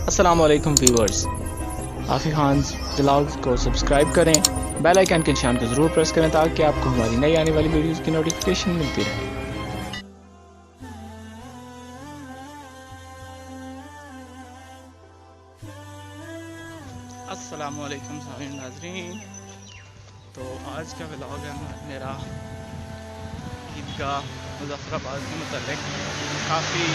अस्सलाम वालेकुम viewers, आफी Khan vlogs को सब्सक्राइब करें, बेल आइकन के निशान को ज़रूर प्रेस करें ताकि आपको हमारी नई आने वाली वीडियोस की नोटिफिकेशन मिलती रहे। अस्सलाम वालेकुम सामीन नाज़रीन, तो आज का व्लॉग है मेरा ईदगाह मुज़फ़्फ़राबाद के मतलब काफ़ी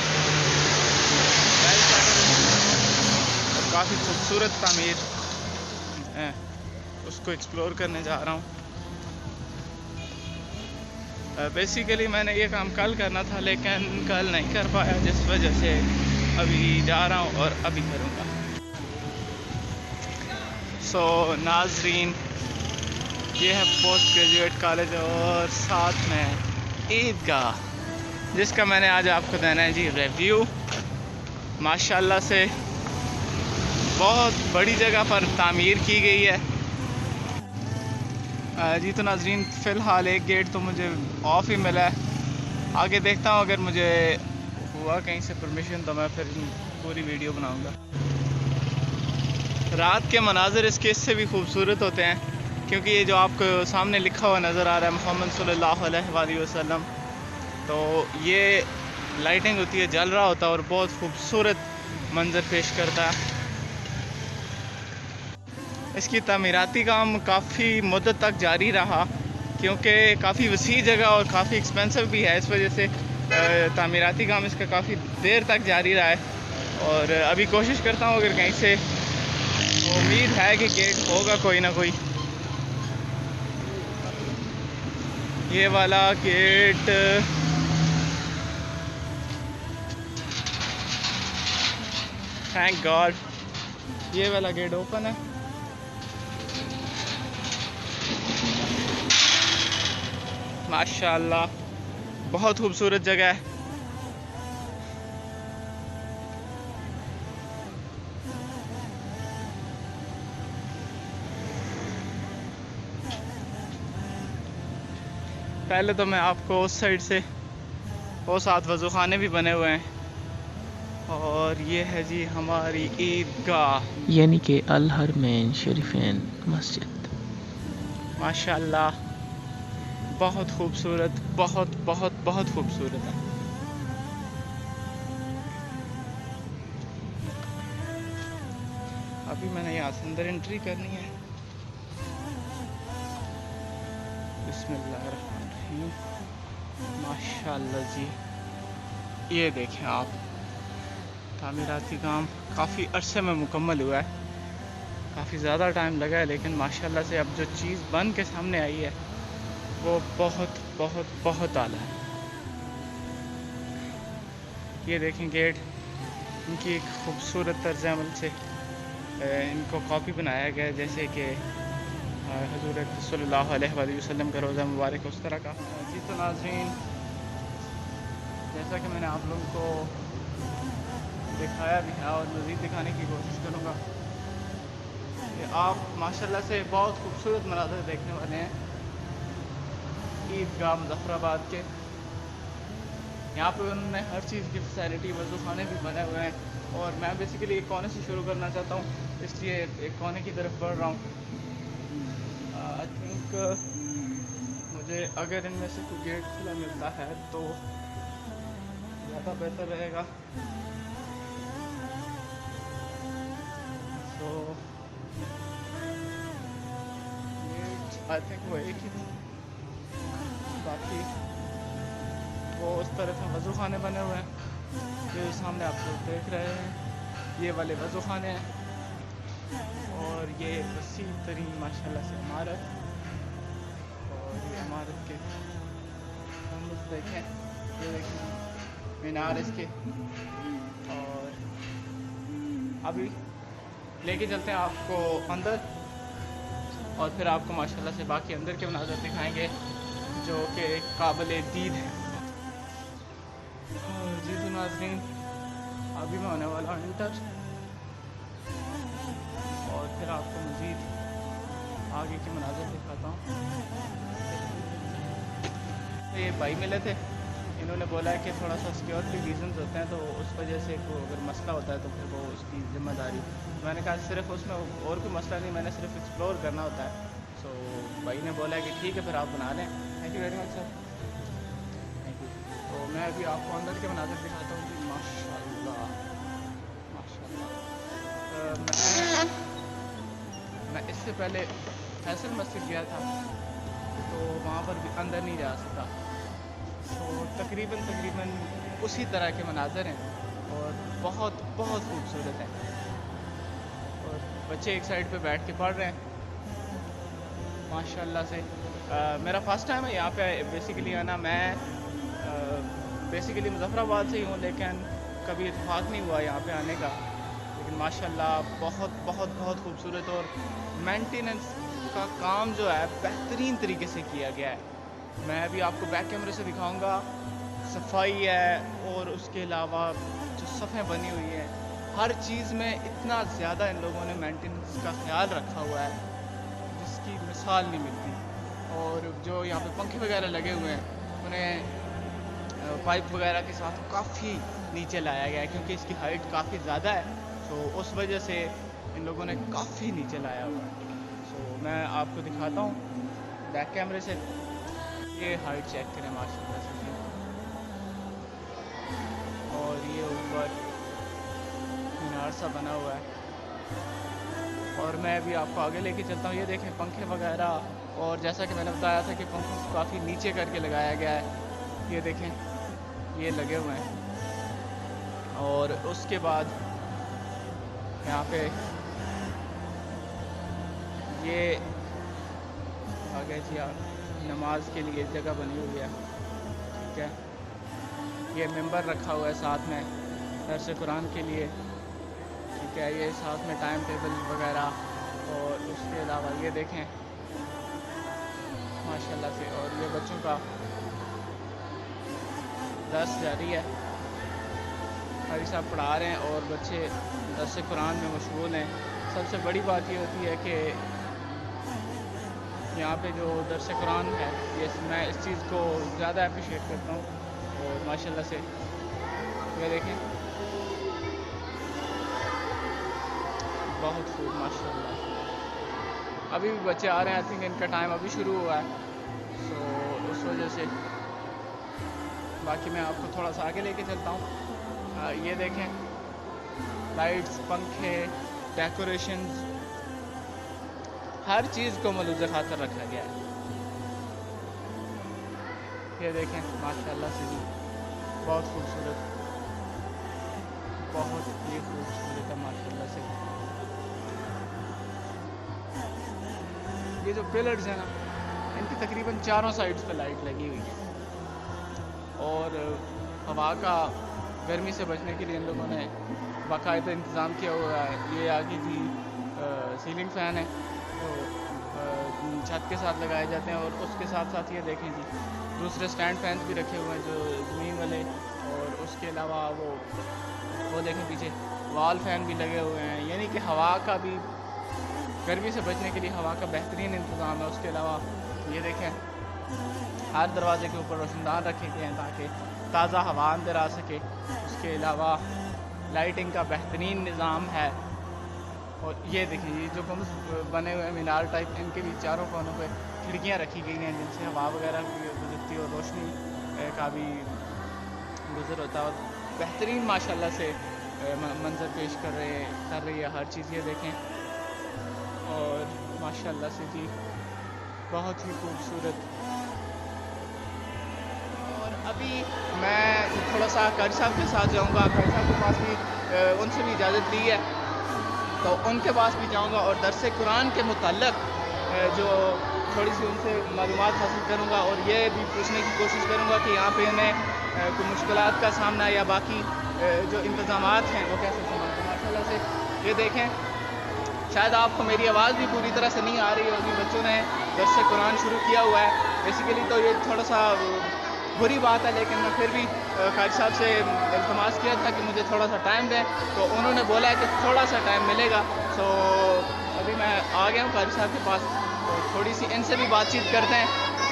काफ़ी खूबसूरत तामीर है, उसको एक्सप्लोर करने जा रहा हूँ। बेसिकली मैंने ये काम कल करना था लेकिन कल नहीं कर पाया, जिस वजह से अभी जा रहा हूँ और अभी करूँगा। सो नाज़रीन, ये है पोस्ट ग्रेजुएट कॉलेज और साथ में ईदगाह, जिसका मैंने आज आपको देना है जी रिव्यू। माशाल्लाह से बहुत बड़ी जगह पर तामीर की गई है जी। तो नाज़रीन, फ़िलहाल एक गेट तो मुझे ऑफ ही मिला है, आगे देखता हूँ, अगर मुझे हुआ कहीं से परमिशन तो मैं फिर पूरी वीडियो बनाऊँगा। रात के मनाज़र इससे भी खूबसूरत होते हैं, क्योंकि ये जो आपको सामने लिखा हुआ नज़र आ रहा है मोहम्मद सल्लल्लाहु अलैहि वसल्लम, तो ये लाइटिंग होती है, जल रहा होता है और बहुत खूबसूरत मंजर पेश करता है। इसकी तामीराती काम काफ़ी मुद्दत तक जारी रहा, क्योंकि काफ़ी वसी जगह और काफ़ी एक्सपेंसिव भी है, इस वजह से तामीराती काम इसका काफ़ी देर तक जारी रहा है। और अभी कोशिश करता हूँ, अगर कहीं से उम्मीद है कि गेट होगा कोई ना कोई। ये वाला गेट थैंक गॉड, ये वाला गेट ओपन है। माशाल्लाह बहुत खूबसूरत जगह है। पहले तो मैं आपको उस साइड से, वो साथ वज़ू खाने भी बने हुए हैं, और ये है जी हमारी ईदगाह, यानी कि अल हरमैन शरीफैन मस्जिद। माशाल्लाह बहुत खूबसूरत, बहुत बहुत बहुत खूबसूरत है। अभी मैंने यहाँ से अंदर एंट्री करनी है। बिस्मिल्लाहिर्रहमानिर्रहीम। माशाल्लाह जी, ये देखें आप, तामीराती काम काफ़ी अरसे में मुकम्मल हुआ है, काफ़ी ज़्यादा टाइम लगा है, लेकिन माशाल्लाह से अब जो चीज़ बन के सामने आई है वो बहुत बहुत बहुत आला है। ये देखें गेट, इनकी एक खूबसूरत तर्ज अमल से इनको कॉपी बनाया गया है, जैसे कि हुज़ूर सल्लल्लाहु अलैहि वसल्लम का रोज़ा मुबारक उस तरह का जी। तो नाज़रीन, जैसा कि मैंने आप लोगों को दिखाया भी है और मज़ीद दिखाने की कोशिश करूँगा कि आप माशाल्लाह से बहुत खूबसूरत मनाज़र देखने वाले हैं ईदगाह मुज़फ़्फ़राबाद के। यहाँ पर उन्होंने हर चीज़ की फैसिलिटी, वज़ू खाने भी बने हुए हैं, और मैं बेसिकली एक कोने से शुरू करना चाहता हूँ, इसलिए एक कोने की तरफ बढ़ रहा हूँ। आई थिंक मुझे अगर इनमें से कोई गेट खुला मिलता है तो ज़्यादा बेहतर रहेगा। तो गेट आई थिंक वो एक ही, बाकी वो उस तरफ में वज़ू खाने बने हुए हैं जो सामने आप लोग देख रहे हैं। ये वाले वज़ू खाने हैं, और ये वसी तरीन माशाल्लाह से इमारत, और ये इमारत के हम देखें, ये देखें मीनार इसके। और अभी लेके चलते हैं आपको अंदर, और फिर आपको माशाल्लाह से बाकी अंदर के मनाज़र दिखाएंगे जो कि काबिल दीद है जी। तो नाज़रीन, अभी मैं होने वाला हूँ इंटर, और फिर आपको मज़ीद आगे के मनाज़र दिखाता हूँ। तो ये भाई मिले थे, इन्होंने बोला है कि थोड़ा सा सिक्योरिटी रीजंस होते हैं, तो उस वजह से कोई अगर मसला होता है तो फिर वो उसकी जिम्मेदारी। मैंने कहा सिर्फ उसमें और कोई मसला नहीं, मैंने सिर्फ एक्सप्लोर करना होता है। सो भाई ने बोला है कि ठीक है फिर आप बना लें। Thank you very much sir, thank you. तो मैं अभी आपको अंदर के मनाज़िर दिखाता हूँ कि माशाल्लाह माशाल्लाह। मैं इससे पहले फैसल मस्जिद गया था, तो वहाँ पर भी अंदर नहीं जा सका। तो तकरीबन उसी तरह के मनाज़र हैं और बहुत बहुत खूबसूरत हैं। और बच्चे एक साइड पे बैठ के पढ़ रहे हैं माशाल्लाह से। मेरा फ़र्स्ट टाइम है यहाँ पे बेसिकली आना। मैं बेसिकली मुज़फ़्फ़राबाद से ही हूँ, लेकिन कभी इत्तेफाक नहीं हुआ यहाँ पे आने का। लेकिन माशाल्लाह बहुत बहुत बहुत खूबसूरत, और मेंटेनेंस का काम जो है बेहतरीन तरीके से किया गया है। मैं अभी आपको बैक कैमरे से दिखाऊंगा। सफाई है और उसके अलावा जो सफ़ें बनी हुई हैं, हर चीज़ में इतना ज़्यादा इन लोगों ने मेंटेनेंस का ख्याल रखा हुआ है जिसकी मिसाल नहीं मिलती। और जो यहाँ पे पंखे वगैरह लगे हुए हैं उन्हें पाइप वगैरह के साथ काफ़ी नीचे लाया गया है, क्योंकि इसकी हाइट काफ़ी ज़्यादा है, तो उस वजह से इन लोगों ने काफ़ी नीचे लाया हुआ है। सो मैं आपको दिखाता हूँ बैक कैमरे से। ये हाइट चेक करें माशाल्लाह से, और ये ऊपर मीनार सा बना हुआ है। और मैं अभी आपको आगे लेके चलता हूँ। ये देखें पंखे वगैरह, और जैसा कि मैंने बताया था कि पंखों को काफ़ी नीचे करके लगाया गया है। ये देखें ये लगे हुए हैं। और उसके बाद यहाँ पे ये आगे जी नमाज के लिए जगह बनी हुई है, ठीक है। ये मेंबर रखा हुआ है साथ में दर्स कुरान के लिए, ठीक है। ये साथ में टाइम टेबल वगैरह, और उसके अलावा ये देखें माशाल्लाह से। और ये बच्चों का दर्स जारी है, हरी साहब पढ़ा रहे हैं और बच्चे दर्स कुरान में मशगूल हैं। सबसे बड़ी बात ये होती है कि यहाँ पे जो दर्स कुरान है, ये मैं इस चीज़ को ज़्यादा अप्रिशिएट करता हूँ। और माशाल्लाह से ये देखें बहुत खूब माशाल्लाह। अभी भी बच्चे आ रहे हैं, आई थिंक इनका टाइम अभी शुरू हुआ है, सो उस वजह से। बाकी मैं आपको थोड़ा सा आगे लेके चलता हूँ। ये देखें लाइट्स, पंखे, डेकोरेशंस, हर चीज़ को मलूज़ खातर रखा गया है। ये देखें माशाल्लाह से जी बहुत खूबसूरत, बहुत ही खूबसूरत है माशाल्लाह से। ये जो पिलर्स हैं ना, इनकी तकरीबन चारों साइड्स पे लाइट लगी हुई है, और हवा का गर्मी से बचने के लिए इन लोगों ने बाकायदा इंतज़ाम किया हुआ है। ये आगे जी सीलिंग फ़ैन है, तो छत के साथ लगाए जाते हैं। और उसके साथ साथ ये देखें जी दूसरे स्टैंड फैंस भी रखे हुए हैं जो ज़मीन वाले, और उसके अलावा वो देखें पीछे वॉल फ़ैन भी लगे हुए हैं, यानी कि हवा का भी गर्मी से बचने के लिए हवा का बेहतरीन इंतज़ाम है। उसके अलावा ये देखें हर दरवाजे के ऊपर रोशनदान रखे गए हैं ताकि ताज़ा हवा अंदर आ सके। उसके अलावा लाइटिंग का बेहतरीन निज़ाम है। और ये देखिए ये जो बने हुए मीनार टाइप, इनके भी चारों कोनों पे खिड़कियाँ रखी गई हैं जिनसे हवा वगैरह भी गुजरती है और रोशनी का भी गुजर होता है। और बेहतरीन माशाल्लाह से मंजर पेश कर रही है हर चीज़। ये देखें और माशाल्लाह से जी बहुत ही खूबसूरत। और अभी मैं थोड़ा सा कारी साहब के साथ जाऊंगा, कारी साहब के पास भी उनसे भी इजाज़त ली है, तो उनके पास भी जाऊंगा और दर्स कुरान के मुताल्लिक़ जो थोड़ी सी उनसे मालूमात हासिल करूंगा, और ये भी पूछने की कोशिश करूंगा कि यहाँ पे इन्हें कोई मुश्किलात का सामना या बाकी जो इंतज़ामात हैं वो कैसे संभालते हैं। माशाल्लाह से ये देखें, शायद आपको मेरी आवाज़ भी पूरी तरह से नहीं आ रही होगी। बच्चों ने दर्स कुरान शुरू किया हुआ है। बेसिकली तो ये थोड़ा सा बुरी बात है, लेकिन मैं फिर भी कारी साहब से इल्तमास किया था कि मुझे थोड़ा सा टाइम दें, तो उन्होंने बोला है कि थोड़ा सा टाइम मिलेगा। सो अभी मैं आ गया हूँ कारी साहब के पास, तो थोड़ी सी इनसे भी बातचीत करते हैं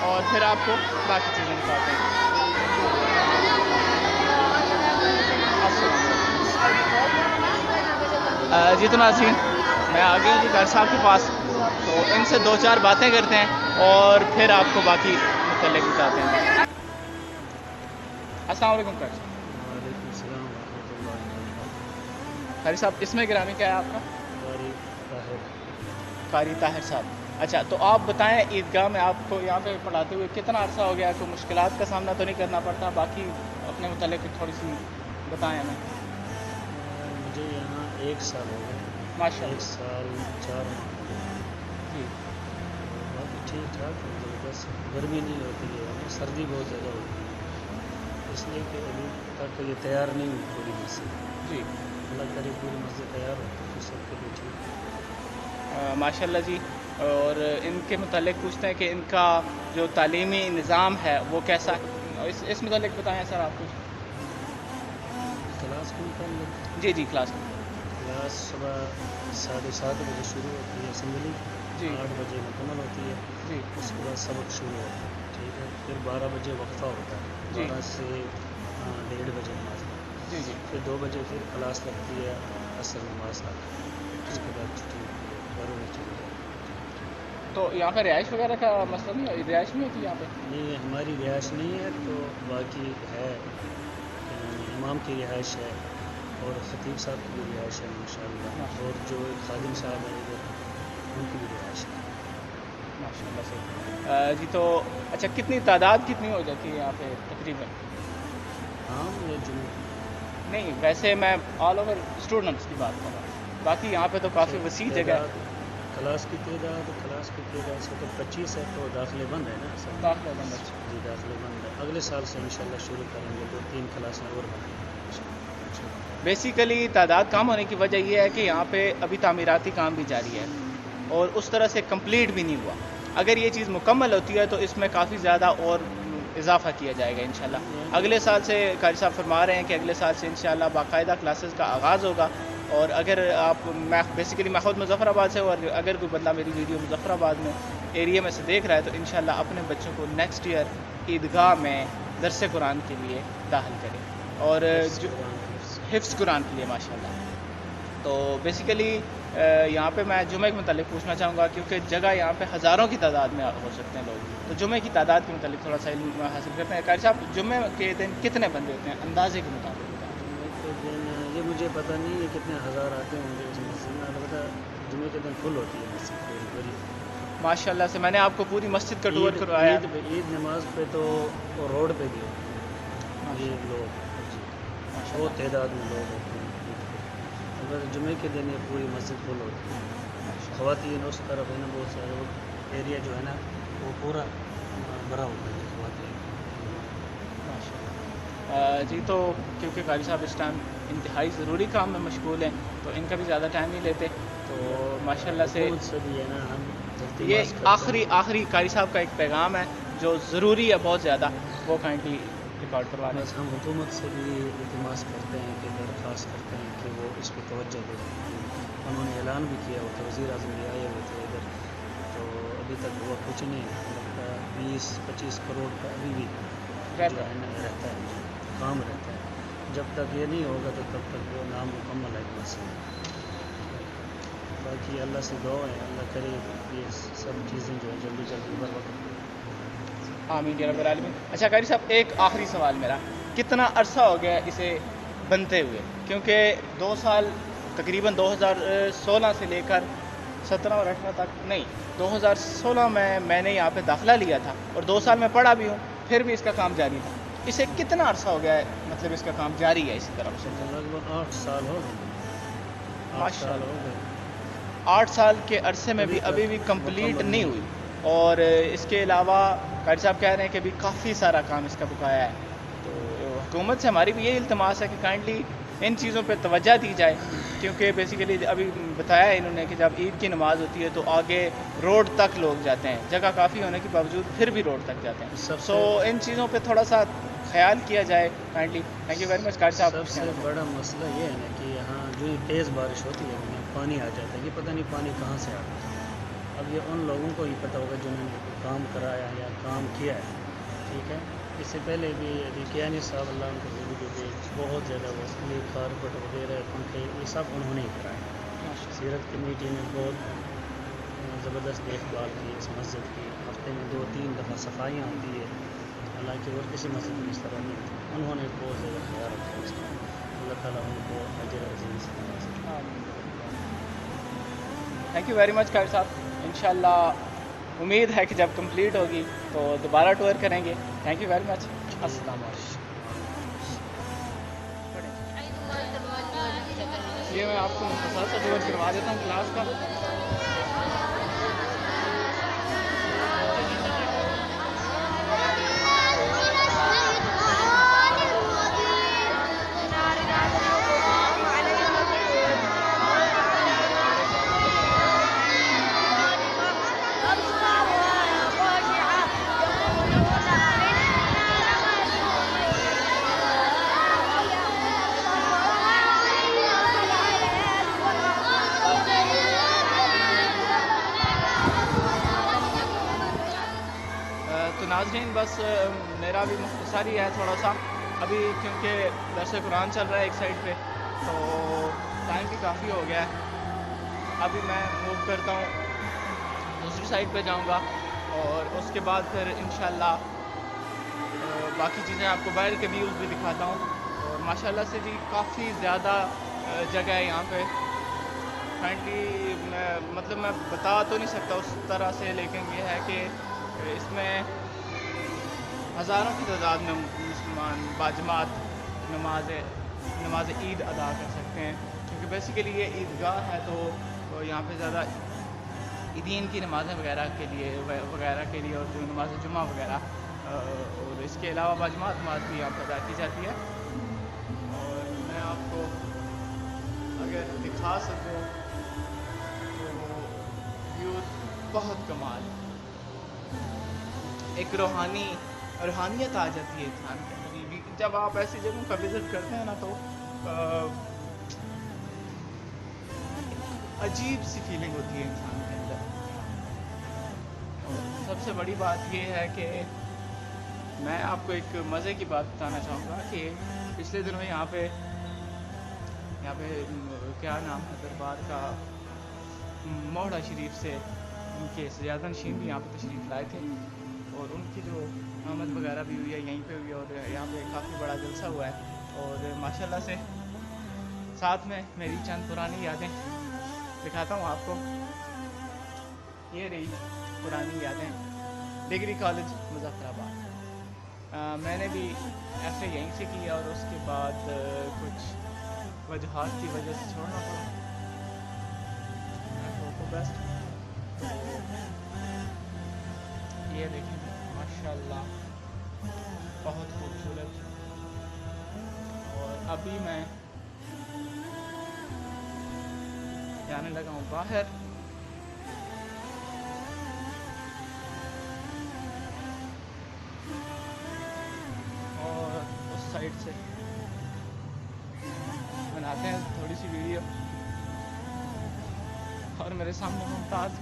और फिर आपको बाकी चीज़ें बताते हैं। जी तो नाज़रीन, मैं आ गया हूँ कार साहब के पास, तो इनसे 2-4 बातें करते हैं और फिर आपको बाकी मुतल्लिक़ बताते हैं। अस्सलाम वालेकुम कार साहब। वालेकुम सलाम रहमतुल्लाहि व बरकातहू। कारी साहब, इसमें गिरामी क्या है आपका? कारी ताहिर। कारी ताहिर साहब। अच्छा, तो आप बताएं, ईदगाह में आपको यहाँ पे पढ़ाते हुए कितना अर्सा हो गया? कोई मुश्किलात का सामना तो नहीं करना पड़ता? बाकी अपने मुतल्लिक़ थोड़ी सी बताएं हमें। मुझे यहाँ 1 साल हो गया। 1 माशाअल्लाह। साल 4 माह हो गए। जी। बाकी ठीक ठाक है, मतलब बस गर्मी नहीं होती है, सर्दी बहुत ज़्यादा होती है, इसलिए कि अभी तक ये तैयार नहीं हुई पूरी मस्जिद। जी। अल्लाह करे पूरी मस्जिद तैयार हो तो फिर सबके लिए ठीक है। माशाअल्लाह जी। और इनके मुतालिक पूछते हैं कि इनका जो तालीमी निज़ाम है वो कैसा है? इस मुतालिक बताएं सर आप कुछ। क्लास के मुताबिक जी जी, क्लास। क्लास सुबह 7:30 बजे शुरू होती है असम्बली, जी 8 बजे मुकम्मल होती है। जी उसके बाद सबक शुरू होता है, ठीक है। फिर 12 बजे वक्फा होता है, जी 12 से 1:30 बजे नमाज पढ़ते जी जी। हैं। फिर 2 बजे फिर क्लास लगती है असर नमाज तक, उसके बाद छुट्टी होती है, घरों में चले जाते तो यहाँ पे रिहाइश वगैरह का मसला नहीं है? रिहाइश नहीं होती यहाँ पे? हैं। ये हमारी रिहाइश नहीं है, तो बाकी है इमाम की रिहाइश है और ख़तीब साहब की भी रिहाइश है माशाअल्लाह, और जो खादिम साहब हैं इधर उनकी भी रिहाइश है माशाअल्लाह से। जी तो अच्छा, कितनी तादाद कितनी हो जाती है यहाँ पे तकरीबन? हाँ ये जो नहीं, वैसे मैं ऑल ओवर स्टूडेंट्स की बात कर रहा हूँ। बाकी यहाँ पे तो काफ़ी वसी जगह है। क्लास की तादाद से तो 25 है, तो दाखिले बंद है ना सब। दाखिला बंद है। जी दाखिले बंद है, अगले साल से इंशाल्लाह शुरू करेंगे, 2-3 क्लासें और बनाएंगे। बेसिकली तादाद कम होने की वजह यह है कि यहाँ पे अभी तामीराती काम भी जारी है और उस तरह से कंप्लीट भी नहीं हुआ। अगर ये चीज़ मुकम्मल होती है तो इसमें काफ़ी ज़्यादा और इजाफा किया जाएगा इंशाल्लाह। अगले साल से कारी साहब फरमा रहे हैं कि अगले साल से इंशाल्लाह बाकायदा क्लासेस का आगाज़ होगा। और अगर आप, मैं बेसिकली मैं खुद मुज़फ़्फ़राबाद से हूँ, और अगर कोई बंदा मेरी वीडियो मुज़फ़्फ़राबाद में एरिया में से देख रहा है तो इंशाल्लाह अपने बच्चों को नेक्स्ट ईयर ईदगाह में दरस कुरान के लिए दाखिल करें, और जो हिफ्ज़ कुरान के लिए माशाल्लाह। तो बेसिकली यहाँ पे मैं जुमे के मुतालिक पूछना चाहूँगा, क्योंकि जगह यहाँ पे हज़ारों की तादाद में हो सकते हैं लोग, तो जुमे की तादाद के मुतालिक थोड़ा सा इल्म हासिल करते हैं। कारी साहब, जुमे के दिन कितने बंदे होते हैं अंदाजे के मुताबिक? जुमे के दिन ये मुझे पता नहीं है कितने हज़ार आते होंगे इस मस्जिद में, अलबत्ता जुमे के दिन फुल होती है मस्जिद पूरी बड़ी। माशाल्लाह से। मैंने आपको पूरी मस्जिद का टूर करवाया। ईद नमाज पे तो रोड पे भी होती है ये लोग, बहुत तादाद में लोग होते हैं ईद पे। अगर जुमे के दिन ये पूरी मस्जिद फुल होती है। ख़वातीन उस तरफ है ना, बहुत सारे एरिया जो है ना वो पूरा भरा होता है ख़वातीन। जी तो क्योंकि कारी साहब इस टाइम इंतहाई ज़रूरी काम में मशगूल हैं, तो इनका भी ज़्यादा टाइम नहीं लेते, तो माशाल्लाह से भी है ना, हम ये आखिरी कारी साहब का एक पैगाम है जो ज़रूरी है बहुत ज़्यादा, वो काइंडली रिकॉर्ड करवा दें। बस हम हुकूमत से भी इल्तिमास करते हैं कि दरख्वास्त करते हैं कि वो इस पर तवज्जो दें। उन्होंने ऐलान भी किया हुआ था, वज़ीर आज़म भी आए हुए थे इधर, तो अभी तक हुआ कुछ नहीं। लगता 20-25 करोड़ का अभी भी जो है ना रहता है, काम रहता है। जब तक ये नहीं होगा तो तब तक वो नामुकम्मल है मस्जिद। बाकी अल्लाह से दुआ है, अल्लाह करे ये सब चीज़ें जो है जल्दी जल्दी बर वक्त। आमीन या रब्बल आलमीन। अच्छा कारी साहब, एक आखिरी सवाल मेरा, कितना अरसा हो गया इसे बनते हुए? क्योंकि 2 साल तकरीबन 2016 से लेकर 17 और 18 तक, नहीं 2016 में मैंने यहाँ पे दाखिला लिया था और 2 साल में पढ़ा भी हूँ, फिर भी इसका काम जारी था। इसे कितना अरसा हो गया है, मतलब इसका काम जारी है इसी तरफ से? लगभग 8 साल हो गए। 8 साल हो गए। 8 साल के अरसे में भी अभी भी कंप्लीट नहीं हुई, और इसके अलावा कारी साहब कह रहे हैं कि अभी काफ़ी सारा काम इसका बकाया है। तो हुकूमत से हमारी भी यही इल्तमास है कि काइंडली इन चीज़ों पे तवज्जो दी जाए, क्योंकि बेसिकली अभी बताया है इन्होंने कि जब ईद की नमाज़ होती है तो आगे रोड तक लोग जाते हैं, जगह काफ़ी होने के बावजूद फिर भी रोड तक जाते हैं। सो इन चीज़ों पे थोड़ा सा ख्याल किया जाए kindly. Thank you very much कारी साहब। सबसे बड़ा मसला ये है ना कि यहाँ जो तेज़ बारिश होती है उनमें पानी आ जाता है, ये पता नहीं पानी कहाँ से आता है। अब ये उन लोगों को ही पता होगा जिन्होंने काम कराया या काम किया है, ठीक है। इससे पहले भी रिकियानी साहब अल्लाह उनको ज़िंदगी दे, बहुत ज़्यादा वो कारपेट वगैरह पंखे ये सब उन्होंने ही कराए। सीरत कमेटी ने बहुत ज़बरदस्त देखभाल की इस मस्जिद की। हफ्ते में 2-3 दफ़ा सफाइयाँ होती है, हालांकि और किसी मस्जिद में इस तरह नहीं होती। उन्होंने बहुत ज़्यादा ख्याल रखा इसका। अल्लाह ताला उनको अजर अज़ीज़ नवाज़े। थैंक यू वेरी मच खैर साहब। इंशाल्लाह उम्मीद है कि जब कंप्लीट होगी तो दोबारा टूर करेंगे। Thank you very much. अस्सलाम वालेकुम। ये मैं आपको मुख्तसर सा टूर करवा देता हूँ क्लास का। तो नाज़रीन बस मेरा भी मुख्तसर ही है थोड़ा सा अभी, क्योंकि दरस कुरान चल रहा है एक साइड पे, तो टाइम भी काफ़ी हो गया है। अभी मैं मूव करता हूँ, दूसरी साइड पे जाऊँगा और उसके बाद फिर इंशाल्लाह बाकी चीज़ें आपको बाहर के व्यूज़ भी दिखाता हूँ। और माशाल्लाह से जी काफ़ी ज़्यादा जगह है यहाँ पे। फ्रेंडली मतलब मैं बता तो नहीं सकता उस तरह से, लेकिन ये है कि इसमें हज़ारों की तादाद में मुसलमान बाजमात नमाज ईद अदा कर सकते हैं, क्योंकि बेसिकली ये ईदगाह है। तो यहाँ पे ज़्यादा ईदीन की नमाज़ें वगैरह के लिए और जो नमाज जुमा वगैरह, और इसके अलावा बाजमात नमाज भी यहाँ पर अदा की जाती है। और मैं आपको अगर दिखा सकूँ तो व्यू बहुत कमाल, एक रूहानियत आ जाती है इंसान के अंदर। जब आप ऐसी जगहों का विज़िट करते हैं ना, तो अजीब सी फीलिंग होती है इंसान के अंदर। और सबसे बड़ी बात यह है कि मैं आपको एक मज़े की बात बताना चाहूँगा कि पिछले दिनों यहाँ पे क्या नाम है दरबार का, मोहड़ा शरीफ से उनके सजादा नशीन भी यहाँ पे तशरीफ़ लाए थे, और उनकी जो आमद वगैरह भी हुई है यहीं पे हुई है, और यहाँ पे काफ़ी बड़ा जलसा हुआ है। और माशाल्लाह से साथ में मेरी चंद पुरानी यादें दिखाता हूँ आपको। ये रही पुरानी यादें, डिग्री कॉलेज मुज़फ़्फ़राबाद। मैंने भी FA यहीं से किया और उसके बाद कुछ वजहात की वजह से छोड़ना पड़ा। बेस्ट ये देखें माशाल्लाह बहुत खूबसूरत। और अभी मैं जाने लगा हूँ बाहर। और उस साइड से बनाते हैं थोड़ी सी वीडियो। और मेरे सामने मुमताज़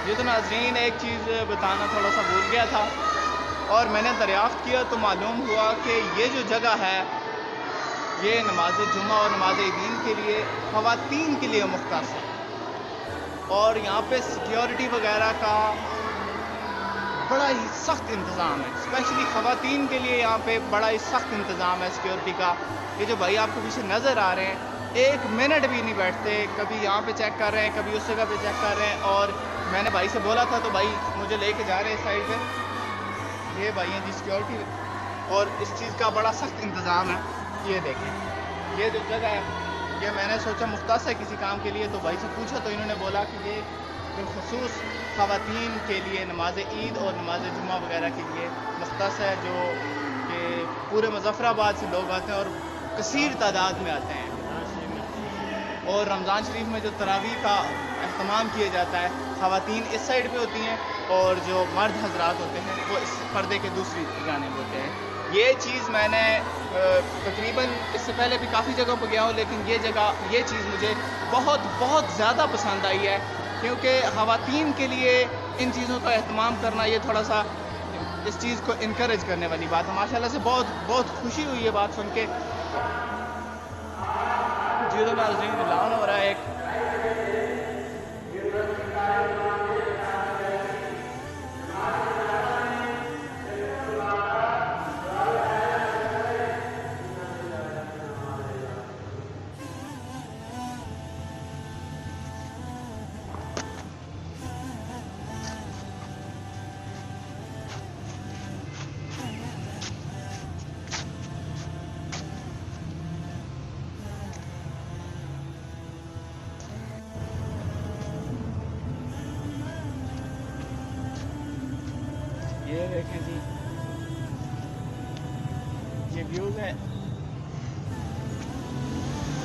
ये तो नाज़रीन एक चीज़ बताना थोड़ा सा भूल गया था, और मैंने दरियाफ़्त किया तो मालूम हुआ कि ये जो जगह है ये नमाज जुमा और नमाज ईदीन के लिए, ख़वातीन के लिए मुख्तस है। और यहाँ पे सिक्योरिटी वगैरह का बड़ा ही सख्त इंतज़ाम है, स्पेशली ख़वातीन के लिए यहाँ पे बड़ा ही सख्त इंतज़ाम है सिक्योरिटी का। ये जो भाई आपको पीछे नज़र आ रहे हैं, एक मिनट भी नहीं बैठते, कभी यहाँ पे चेक कर रहे हैं, कभी उस जगह पे चेक कर रहे हैं। और मैंने भाई से बोला था तो भाई मुझे लेके जा रहे हैं इस साइड पे। ये भाई हैं जी सिक्योरिटी, और इस चीज़ का बड़ा सख्त इंतज़ाम है। ये देखें ये जो जगह है, ये मैंने सोचा मुख्तस है किसी काम के लिए, तो भाई से पूछा तो इन्होंने बोला कि ये बिलखुसूस ख़वातीन के लिए नमाज ईद और नमाज जुमा वगैरह के लिए मुख्तस है, जो कि पूरे मुज़फ़्फ़राबाद से लोग आते हैं और कसीर तादाद में आते हैं। और रमज़ान शरीफ में जो तरावी का अहतमाम किया जाता है, ख़वातीन इस साइड पे होती हैं और जो मर्द हजरात होते हैं वो इस पर्दे के दूसरी जानिब होते हैं। ये चीज़ मैंने तकरीबन इससे पहले भी काफ़ी जगहों पर गया हूँ, लेकिन ये चीज़ मुझे बहुत ज़्यादा पसंद आई है क्योंकि ख़वातीन के लिए इन चीज़ों का एहतमाम करना ये थोड़ा सा इस चीज़ को इनकरेज करने वाली बात है। माशाल्लाह से बहुत बहुत खुशी हुई ये बात सुन के। जी तो नाज़रीन ऐलान हो रहा है एक ये देखें जी, ये व्यूज़ है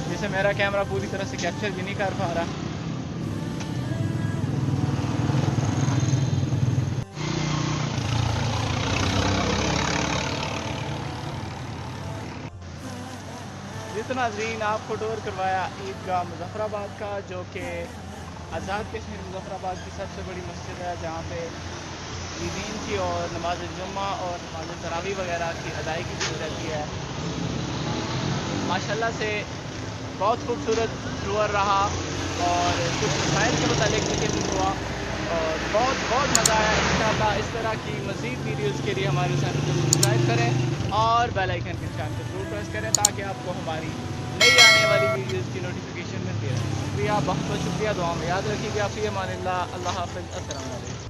जिसे मेरा कैमरा पूरी तरह से कैप्चर भी नहीं कर पा रहा। जितना नाज़रीन आपको टूर करवाया ईदगाह मुज़फ़्फ़राबाद का, जो कि आज़ाद कश्मीर मुज़फ़्फ़राबाद की सबसे बड़ी मस्जिद है, जहाँ पे ईदीन की और नमाज जुम्मा और नमाज तरावी वगैरह की अदायगी की जाती है। माशाल्लाह से बहुत खूबसूरत टूर रहा और कुछ मसाइल के मुतालिक भी हुआ और बहुत बहुत मज़ा आया। इंशाअल्लाह इस तरह की मज़ीद वीडियोज़ के लिए हमारे चैनल को सब्सक्राइब करें और बेल आइकन के निशान को जरूर प्रेस करें ताकि आपको हमारी नई आने वाली वीडियोज़ की नोटिफिकेशन मिलती रहे। शुक्रिया, बहुत बहुत शुक्रिया। दुआ में याद रखिएगा। फ़ी अमानिल्लाह। अल्लाह हाफ़िज़। अस्सलाम वालेकुम।